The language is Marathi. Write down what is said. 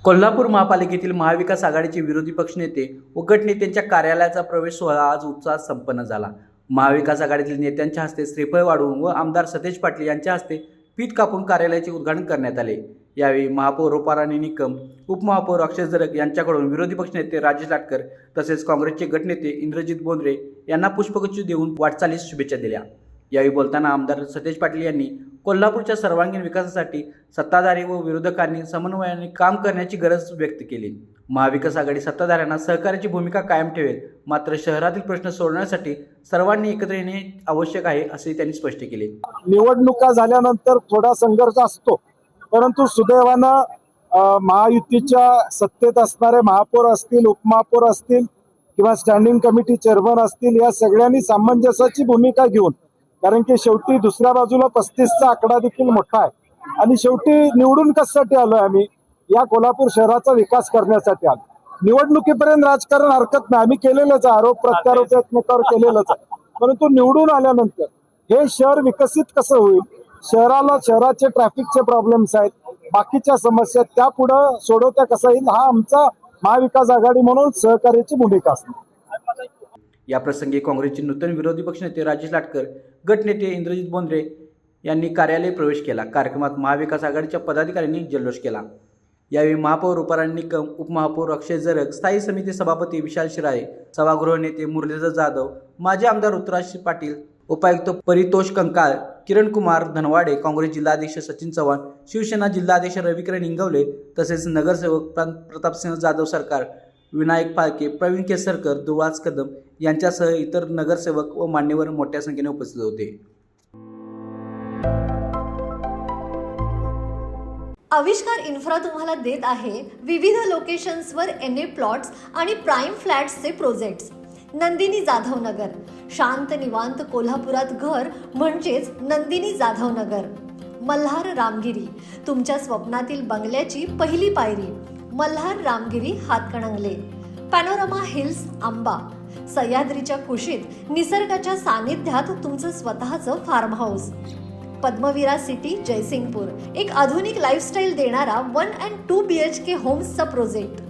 कोल्हापूर महापालिकेतील महाविकास आघाडीचे विरोधी पक्षनेते व गटनेत्यांच्या कार्यालयाचा प्रवेश सोहळा आज उत्साहात संपन्न झाला। महाविकास आघाडीतील नेत्यांच्या हस्ते श्रीफळ वाढवून व आमदार सतेज पाटील यांच्या हस्ते फीत कापून कार्यालयाचे उद्घाटन करण्यात आले। यावेळी महापौर रूपाराणी निकम, उपमहापौर अक्षय जरग यांच्याकडून विरोधी पक्षनेते राजेश लाटकर तसेच काँग्रेसचे गटनेते इंद्रजित बोंद्रे यांना पुष्पगुच्छ देऊन वाटचालीस शुभेच्छा दिल्या। यावेळी बोलताना आमदार सतेज पाटील यांनी कोल्हापूरच्या सर्वांगीण विकासासाठी सत्ताधारी व विरोधकांनी समन्वयाने काम करण्याची गरज व्यक्त केली। महाविकास आघाडी सत्ताधाऱ्यांना सहकार्याची भूमिका कायम ठेवेल, मात्र शहरातील प्रश्न सोडवण्यासाठी सर्वांनी एकत्र येणे आवश्यक आहे असे त्यांनी स्पष्ट केले। निवडणुका झाल्यानंतर थोडा संघर्ष असतो, परंतु सुदैवानं महायुतीच्या सत्तेत असणारे महापौर असतील, उपमहापौर असतील किंवा स्टँडिंग कमिटी चेअरमन असतील, या सगळ्यांनी सामंजस्याची भूमिका घेऊन, कारण की शेवटी दुसऱ्या बाजूला 35चा आकडा देखील मोठा आहे आणि शेवटी निवडून कशासाठी आलोय आम्ही, या कोल्हापूर शहराचा विकास करण्यासाठी आलो। निवडणुकीपर्यंत राजकारण हरकत नाही, आम्ही केलेलंच आहे, आरोप प्रत्यारोप एकमेकावर केलेलंच आहे, परंतु निवडून आल्यानंतर हे शहर विकसित कसं होईल, शहराचे ट्रॅफिकचे प्रॉब्लेम्स आहेत, बाकीच्या समस्या त्या पुढे सोडवता कसं येईल, हा आमचा महाविकास आघाडी म्हणून सहकार्याची भूमिका असते। या प्रसंगी काँग्रेसचे नूतन विरोधी पक्षनेते राजेश लाटकर, गटनेते इंद्रजित बोंद्रे यांनी कार्यालय प्रवेश केला। कार्यक्रमात महाविकास आघाडीच्या पदाधिकाऱ्यांनी जल्लोष केला। यावेळी महापौर रूपाराणी निकम, उपमहापौर अक्षय जरग, स्थायी समिती सभापती विशाल शिराळे, सभागृह नेते मुरलीधर जाधव, माजी आमदार ऋतुराज पाटील, उपायुक्त परितोष कंकाळ, किरण कुमार धनवाडे, काँग्रेस जिल्हाध्यक्ष सचिन चव्हाण, शिवसेना जिल्हाध्यक्ष रविकिरण इंगवले तसेच नगरसेवक प्रतापसिंह जाधव सरकार, विनायक फाळके, प्रवीण केसरकर, दुर्वास कदम यांच्यासह इतर नगरसेवक व मान्यवर मोठ्या संख्येने उपस्थित होते। आविष्कार इन्फ्रा तुम्हाला देत आहे विविध लोकेशन्सवर एनए प्लॉट्स आणि प्राइम फ्लॅट्सचे प्रोजेक्ट्स। नंदिनी जाधव नगर, शांत निवांत कोल्हापुरात घर म्हणजेच नंदिनी जाधव नगर। मल्हार रामगिरी, तुमच्या स्वप्नातील बंगल्याची पहिली पायरी। मल्हार रामगिरी हातकणंगले। पॅनोरमा हिल्स आंबा, सह्याद्रीच्या कुशीत निसर्गाच्या सानिध्यात तुमचं स्वतःचं फार्म हाऊस। पद्मविरा सिटी जयसिंगपूर, एक आधुनिक लाईफस्टाईल देणारा 1 and 2 BHK होम्सचा प्रोजेक्ट।